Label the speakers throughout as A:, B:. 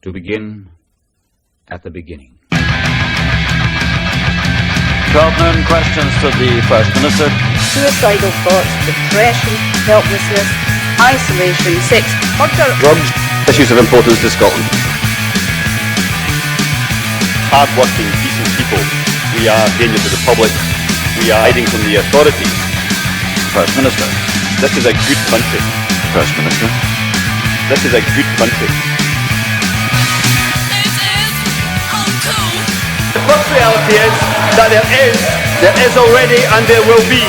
A: to begin at the beginning.
B: 12 known questions to the First Minister.
C: Suicidal thoughts, depression, helplessness, isolation, sex, murder,
D: drugs, issues of importance to Scotland. Hard-working, decent people. We are a danger to the public. We are hiding from the authorities.
B: First Minister.
D: This is a good country.
B: First Minister.
D: This is a good country.
E: The first reality is that there is already, and there will be.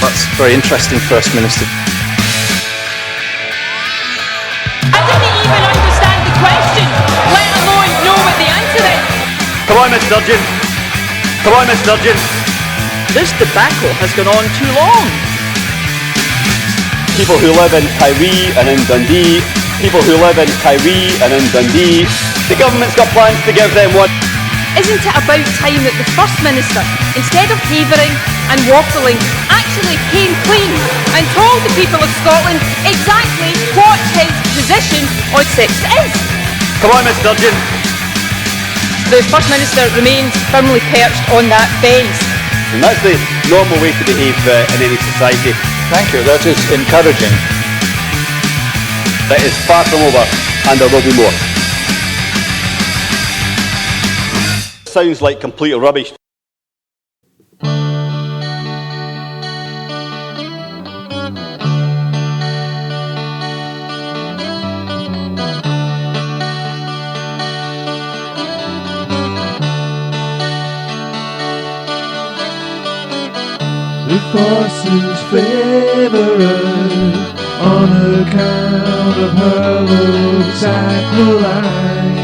D: That's very interesting, First Minister.
F: I didn't even understand the question, let alone know what the answer is.
E: Come on, Miss Sturgeon. Come on, Miss Sturgeon.
C: This debacle has gone on too long.
D: People who live in Tiree and in Dundee. People who live in Tiree and in Dundee. The government's got plans to give them one.
F: Isn't it about time that the First Minister, instead of havering and waffling, actually came clean and told the people of Scotland exactly what his position on sex is?
E: Come on, Miss Sturgeon.
F: The First Minister remains firmly perched on that fence.
D: And that's the normal way to behave in any society.
A: Thank you, that is encouraging.
D: That is far from over, and there will be more. Sounds like complete rubbish.
G: The forces favour her on account of her looks aquiline.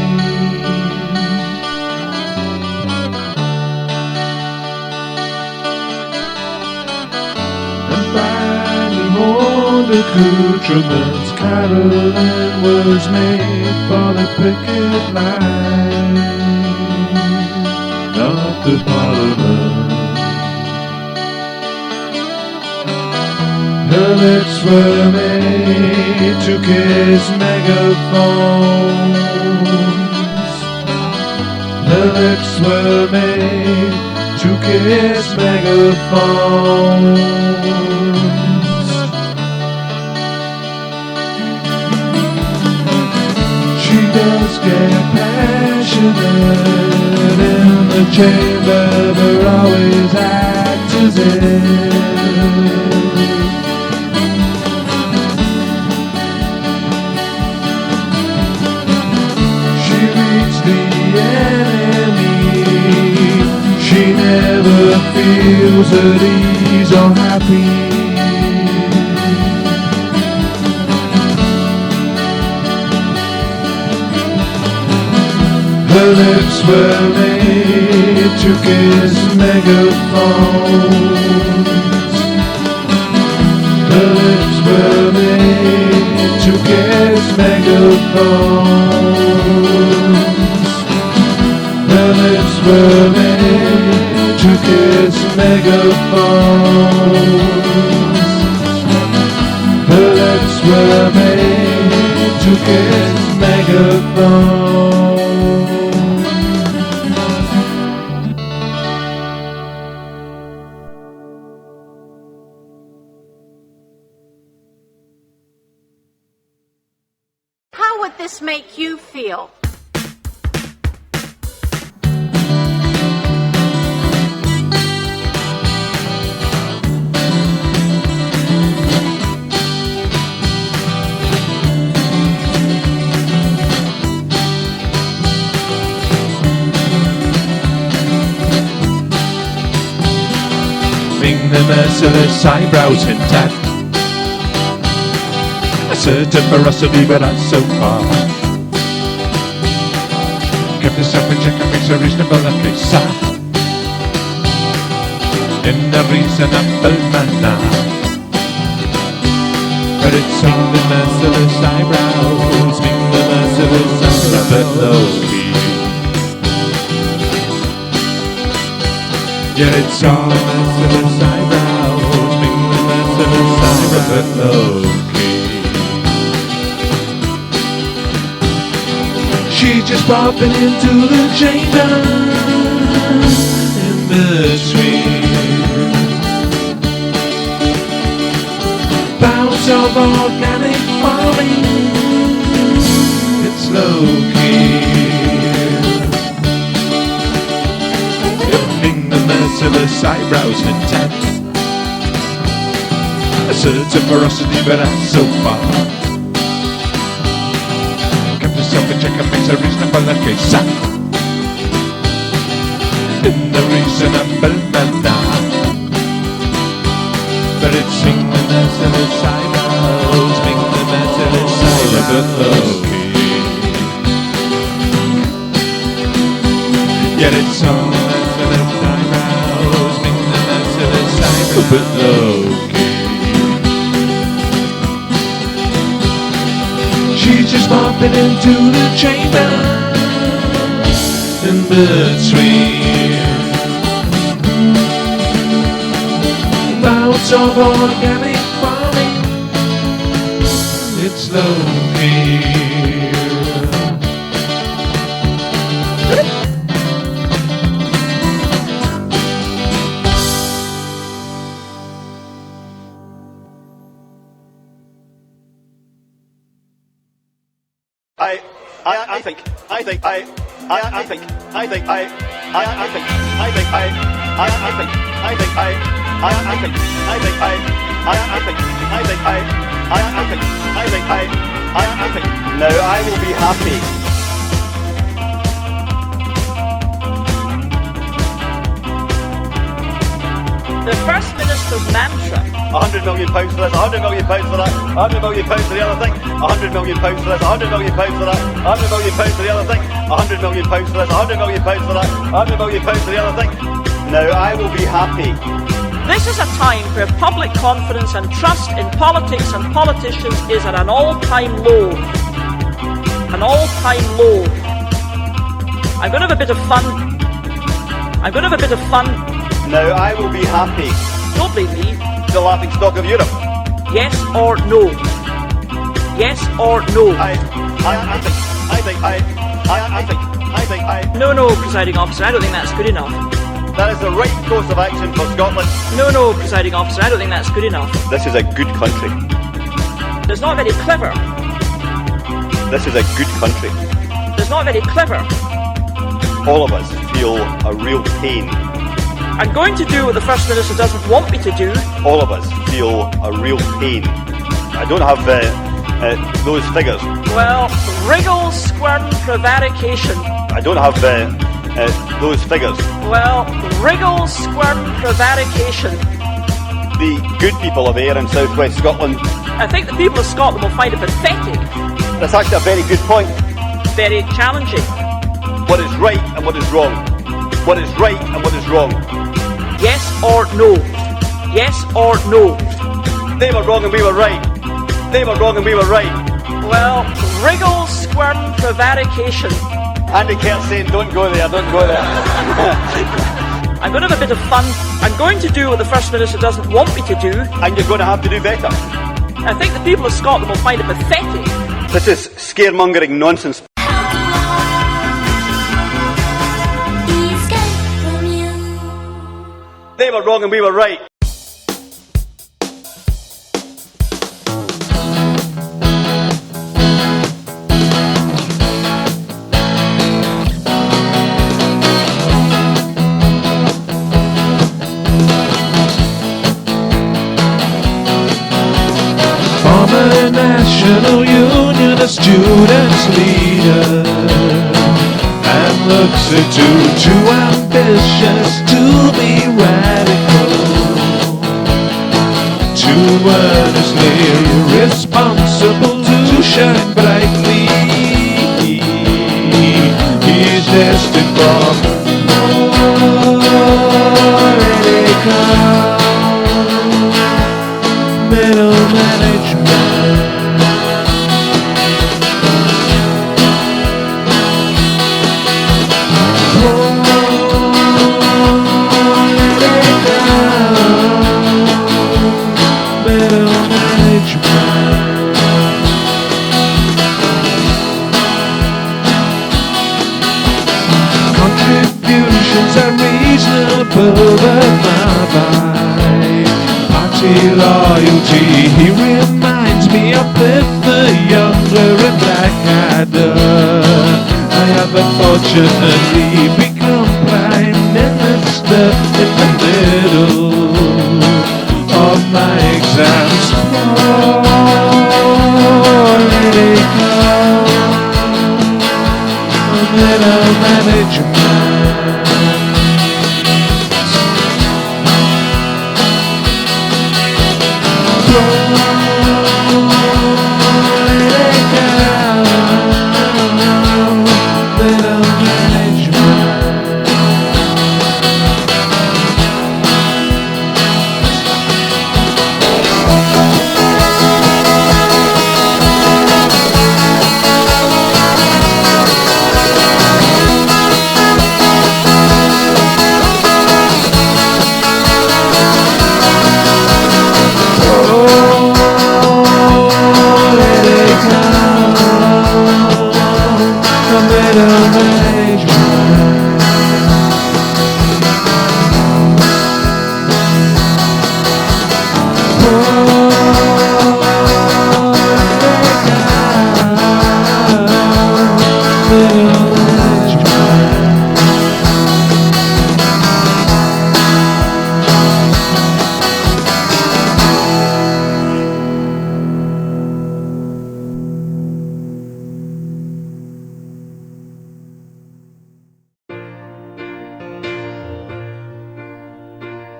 G: And finally old accoutrements, Caroline was made for the picket line, not the Parliament. Her lips were made to kiss megaphones. Her lips were made to kiss megaphones. She does get passionate in the chamber, but always acts as if the enemy. She never feels at ease or happy. Her lips were made to kiss megaphones. Her lips were made to kiss megaphones. Her lips were made to kiss megaphones. Her lips were made to kiss megaphones.
H: How would this make you feel?
G: The merciless eyebrows hint at a certain ferocity, but not so far. Kept yourself in check and makes a reasonable case in a reasonable manner. But it's all the merciless eyebrows, being the merciless eyebrows at low key. Yeah, it's all the merciless eyebrows, being the merciless eyebrows at low key. She's just popping into the chamber in between. Bounce of organic farming, it's low-key. Giving the merciless eyebrows intent, a certain ferocity, but not so far. Kept yourself in check and makes a reasonable case. In the reasonable manner, but it's being the merciless eyebrows, being the merciless eyebrows. Yet it's all the merciless eyebrows, being the merciless eyebrows, but low-key. She's just popping into the chamber in between. Bouts of organic farming, it's low-key.
D: Now I will be happy.
C: The First Minister's mantra.
D: £100 million for this, £100 million for that, £100 million for the other thing, £100 million for this, £100 million for that, £100 million for the other thing, £100 million for this, £100 million for that, £100 million for the other thing. Now I will be happy.
C: This is a time where public confidence and trust in politics and politicians is at an all-time low. An all-time low. I'm going to have a bit of fun.
D: Now I will be happy.
C: Don't blame me.
D: The laughing stock of Europe.
C: Yes or no? Yes or no?
D: I think.
C: No, presiding officer, I don't think that's good enough.
D: That is the right course of action for Scotland.
C: No, presiding officer, I don't think that's good enough.
D: This is a good country.
C: It's not very clever.
D: This is a good country.
C: It's not very clever.
D: All of us feel a real pain.
C: I'm going to do what the First Minister doesn't want me to do.
D: All of us feel a real pain. I don't have those figures.
C: Well, wriggle, squirm, prevarication.
D: I don't have those figures.
C: Well, wriggle, squirm, prevarication.
D: The good people of Ayr in South West Scotland.
C: I think the people of Scotland will find it pathetic.
D: That's actually a very good point.
C: Very challenging.
D: What is right and what is wrong? What is right and what is wrong?
C: Yes or no? Yes or no?
D: They were wrong and we were right. They were wrong and we were right.
C: Well, wriggle, squirm, prevarication.
D: Andy Kerr saying, don't go there, don't go there.
C: I'm going to have a bit of fun. I'm going to do what the First Minister doesn't want me to do.
D: And you're going to have to do better.
C: I think the people of Scotland will find it pathetic.
D: This is scaremongering nonsense. They were wrong and we were right.
G: Former National Union, a students' leader, and looks too ambitious to be radical, too earnestly responsible to shine brightly. He's destined for more radical middle management. Emotions are reasonable but not by party loyalty. He reminds me of Biff the Younger and Blackadder. I have unfortunately become Prime Minister in the middle of my exams. Oh, let it go. Middle management.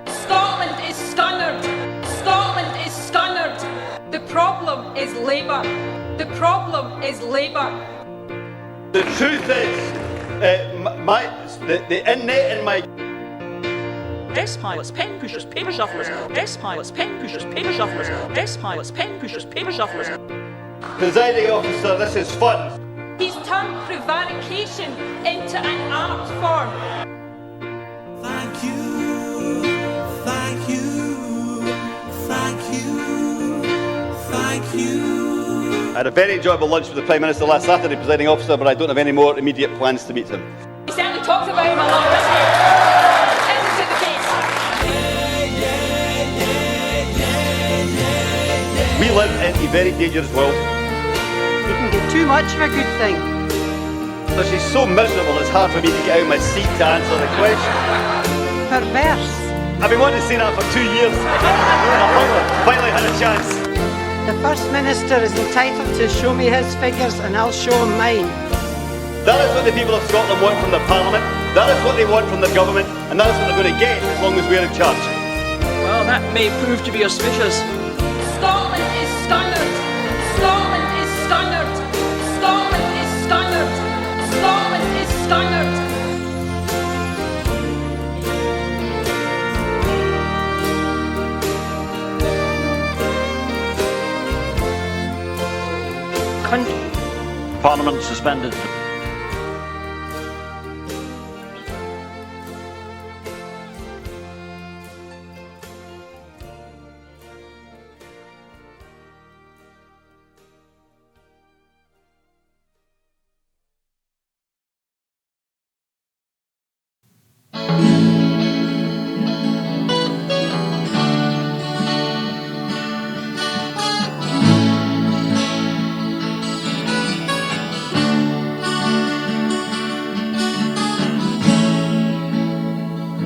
F: Scotland is scunnered. Scotland is scunnered. The problem is Labour. The problem is Labour.
D: The truth is, the innate in my
C: Desk pilots, pen pushers, paper shufflers. Desk pilots, pen pushers, paper shufflers. Desk pilots, pen pushers, paper shufflers.
D: presiding officer, this is fun.
F: He's turned prevarication into an art form.
I: Thank you, thank you, thank you, thank you.
D: I had a very enjoyable lunch with the Prime Minister last Saturday, presiding officer, but I don't have any more immediate plans to meet him.
F: He certainly talks about him a lot, doesn't he? Isn't it the case?
D: We live in a very dangerous world.
J: You can get too much of a good thing.
D: So she's so miserable, it's hard for me to get out of my seat to answer the question.
J: Perverse.
D: I've been wanting to say that for 2 years. I finally had a chance.
J: The First Minister is entitled to show me his figures and I'll show him mine.
D: That is what the people of Scotland want from their Parliament, that is what they want from their government, and that is what they're going to get as long as we're in charge.
C: Well, that may prove to be auspicious.
F: Scotland is scunnered. Scotland is scunnered. Scotland is scunnered. Scotland is scunnered.
B: Parliament suspended.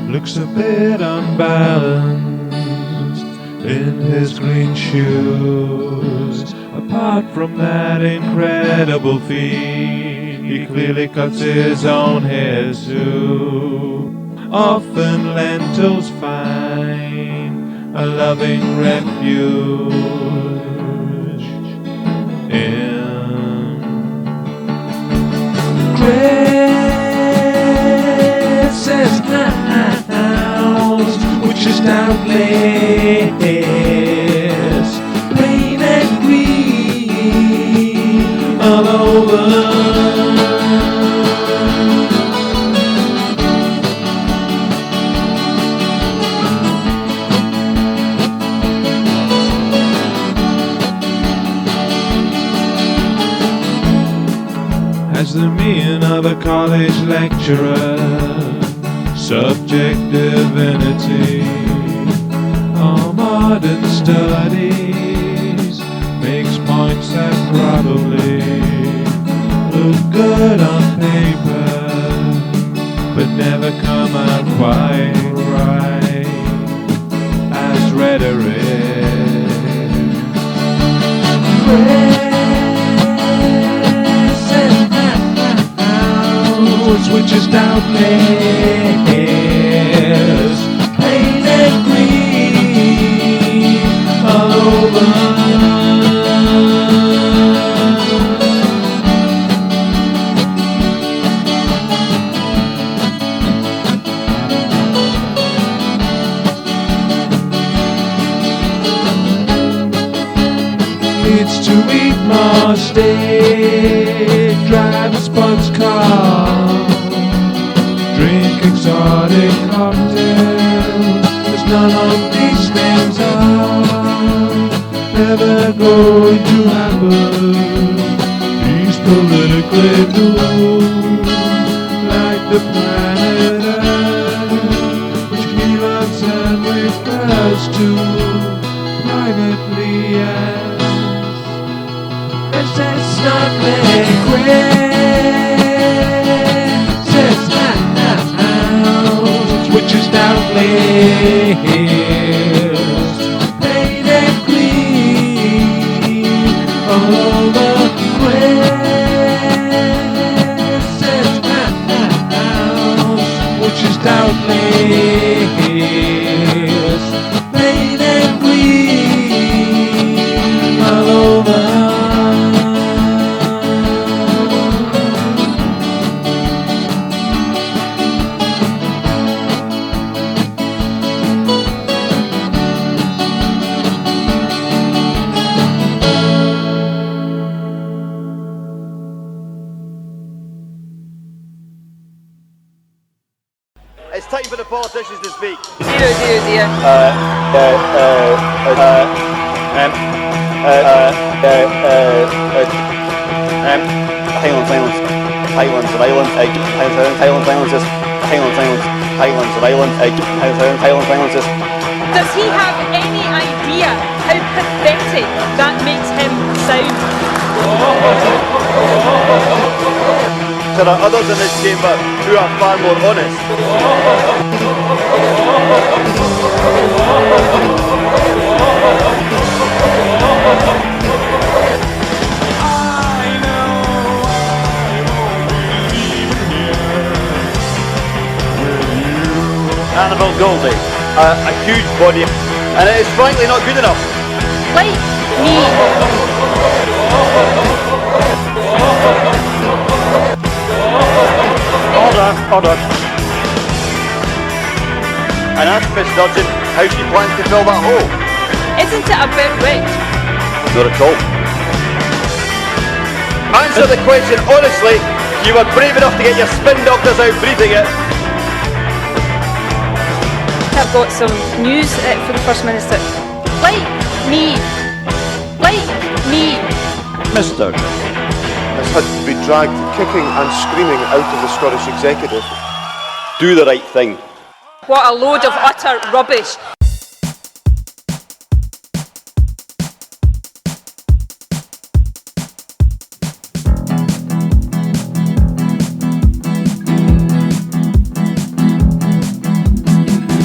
G: Looks a bit unbalanced in his green shoes. Apart from that incredible feat, he clearly cuts his own hair too. Often lentils find a loving refuge in Chris's house, which is doubtless plain and green all over. As the mien of a college lecturer subject divinity. All modern studies makes points that probably look good on paper, but never come out quite right as rhetoric. Which is doubtless plain and green all over. It's to eat more steak, drive a sports car, drink exotic cocktails, as none of these things are ever going to happen. He's politically doomed, like the planet Earth, which he loves and refers to privately as Princess Snuggling Princess which is doubtless plain and green all over. Princess which is doubtless plain and green all over.
D: It's time for the politicians to speak.
F: 000.
D: Highlands of Ireland,
F: Does he have any idea how pathetic that makes him sound?
D: There are others in this chamber who are far more honest. Annabelle Goldie, a huge body, and it is frankly not good enough.
F: Like me.
D: Order. And ask Miss Dodson how she plans to fill that hole.
F: Isn't it a bit rich?
D: Not at all. Answer the question honestly. You were brave enough to get your spin doctors out breathing it.
F: I've got some news for the First Minister. Like me.
B: Mr.
E: Has had to be dragged kicking and screaming out of the Scottish Executive.
D: Do the right thing.
F: What a load of utter rubbish.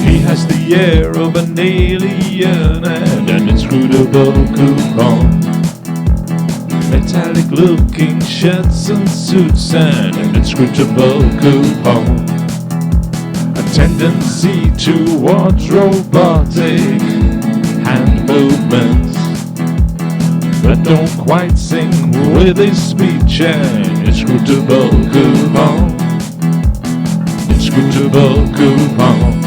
G: He has the air of an alien and an inscrutable coupon. Metallic looking shirts and suits and an inscrutable coupon. A tendency towards robotic hand movements, but don't quite sing with his speech. An inscrutable coupon. Inscrutable coupon.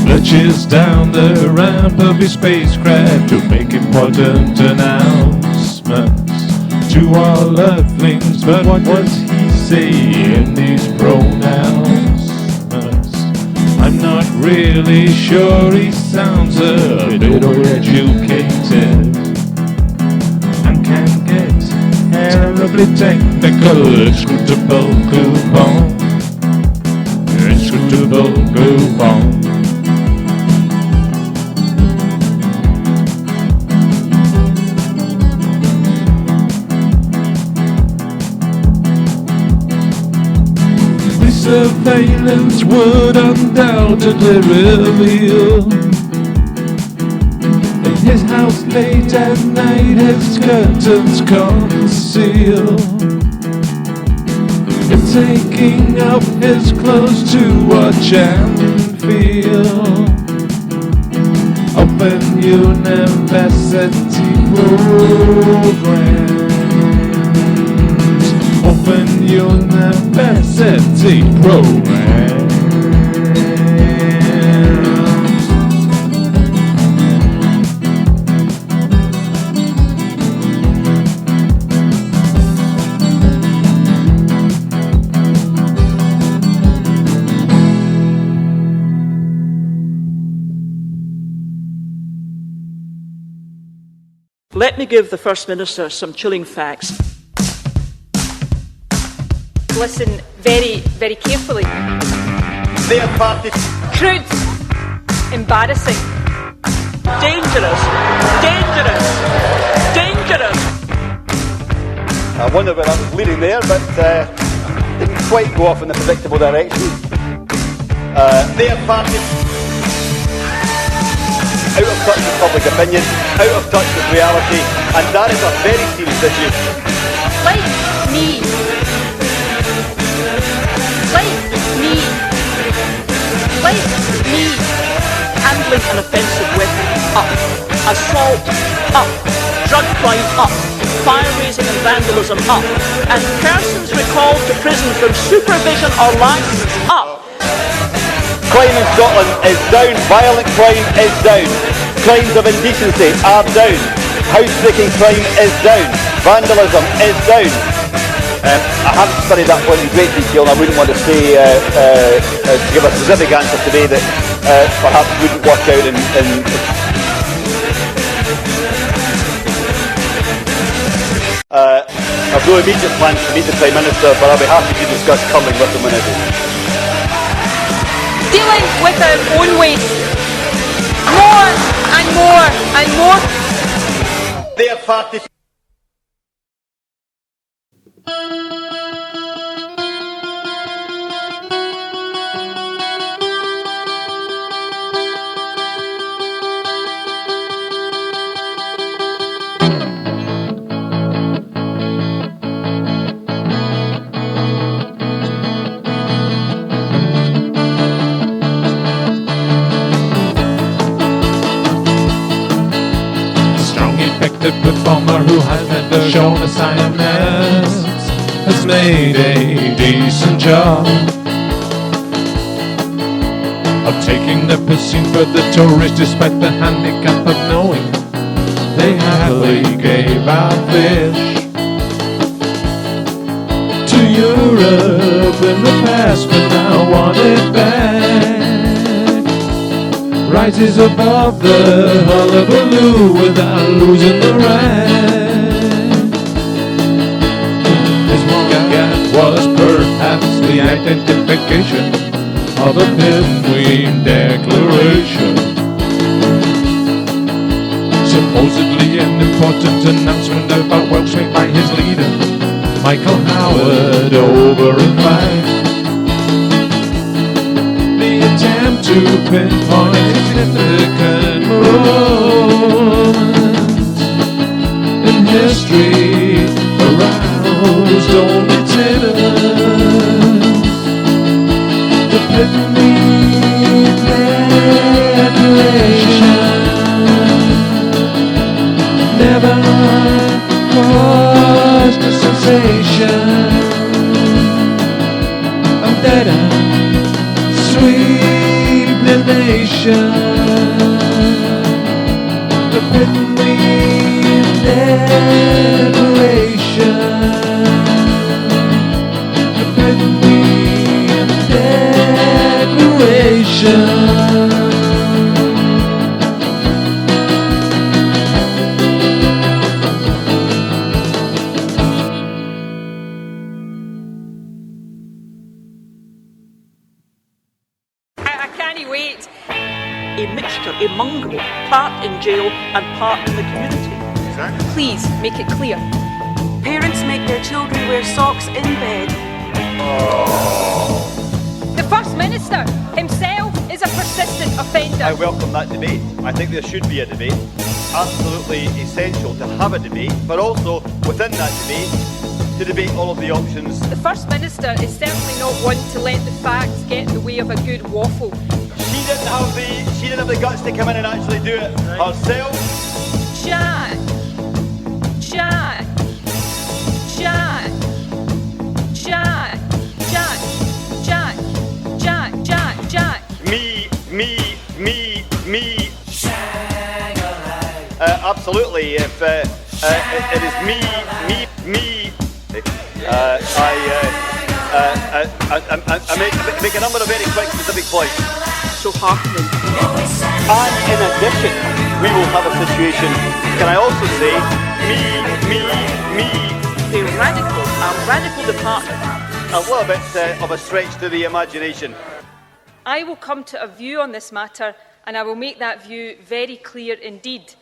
G: Lurches down the ramp of his spacecraft to make important announcements to all earthlings. But what does he say in these pronouncements? I'm not really sure he sounds a bit educated and can get terribly technical. Inscrutable coupon. Inscrutable coupon. Surveillance would undoubtedly reveal in his house late at night his curtains conceal him taking off his clothes to watch and feel. Open university programs. Open university programs.
C: Let me give the First Minister some chilling facts.
F: Listen very, very carefully.
D: Their party.
F: Crude. Embarrassing.
C: Dangerous. Dangerous. Dangerous.
D: I wonder where I was leading there, but didn't quite go off in the predictable direction. Their party. Out of touch with public opinion, out of touch with reality, and that is a very serious issue.
F: Like me. Like me. Like me.
C: Handling an offensive weapon, up. Assault, up. Drug crime, up. Fire raising and vandalism, up. And persons recalled to prison from supervision or license, up.
D: Crime in Scotland is down, violent crime is down, crimes of indecency are down, housebreaking crime is down, vandalism is down. I haven't studied that point in great detail and I wouldn't want to say, to give a specific answer today that perhaps wouldn't work out in I've no immediate plans to meet the Prime Minister, but I'll be happy to discuss curling with him whenever.
F: Dealing with our own waste. More and more and more.
D: Their party.
G: Performer who has never shown a signness has made a decent job of taking the pissing for the tourists despite the handicap of knowing they happily gave our fish to Europe in the past but now want it back. Rises above the hullabaloo without losing the rag. This one gap was perhaps the identification of a Pittenweem Declaration. Supposedly an important announcement about Welsh made by his leader, Michael Howard, over in Fife. Attempt to pinpoint significant moments in history aroused only titters. The Pittenweem Declaration never caused a sensation. I'm dead. Sweep the nation. The Pittenweem Declaration. The Pittenweem Declaration. Declaration.
C: I can't wait. A mixture, a mongrel, part in jail and part in the community.
F: Please make it clear.
J: Parents make their children wear socks in bed.
F: The First Minister himself is a persistent offender.
D: I welcome that debate. I think there should be a debate. Absolutely essential to have a debate, but also within that debate to debate all of the options.
F: The First Minister is certainly not one to let the facts get in the way of a good waffle.
D: She didn't have the guts to come in and actually do it herself.
F: Jack! Jack! Jack! Jack! Jack! Jack! Jack! Jack! Jack!
D: Me. Absolutely. If it is me. I make a number of very quick specific points.
C: So heartening.
D: And in addition, we will have a situation, can I also say, me.
C: A radical departure.
D: A little bit of a stretch to the imagination.
F: I will come to a view on this matter, and I will make that view very clear indeed.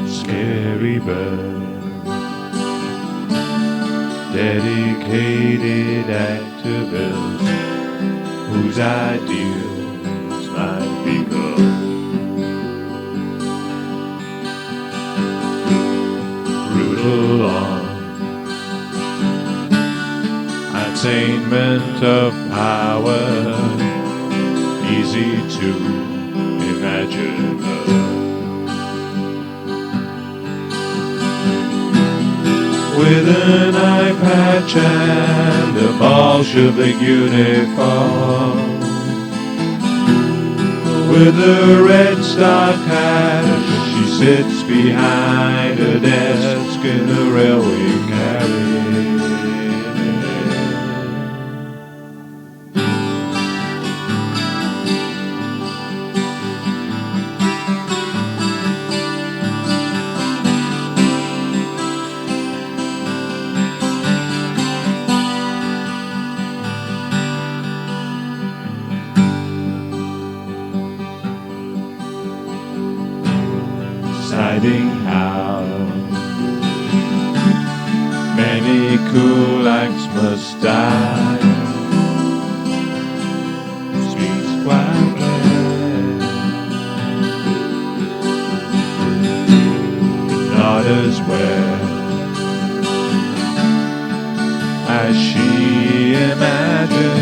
G: Scary bird, dedicated activist whose ideals might be good. Brutal on attainment of power, easy to imagine her. With an eye patch and a Bolshevik uniform, with a red stock hat, she sits behind a desk in a railway carriage. Deciding how many kulaks must die, speaks quietly, but not as well as she imagined.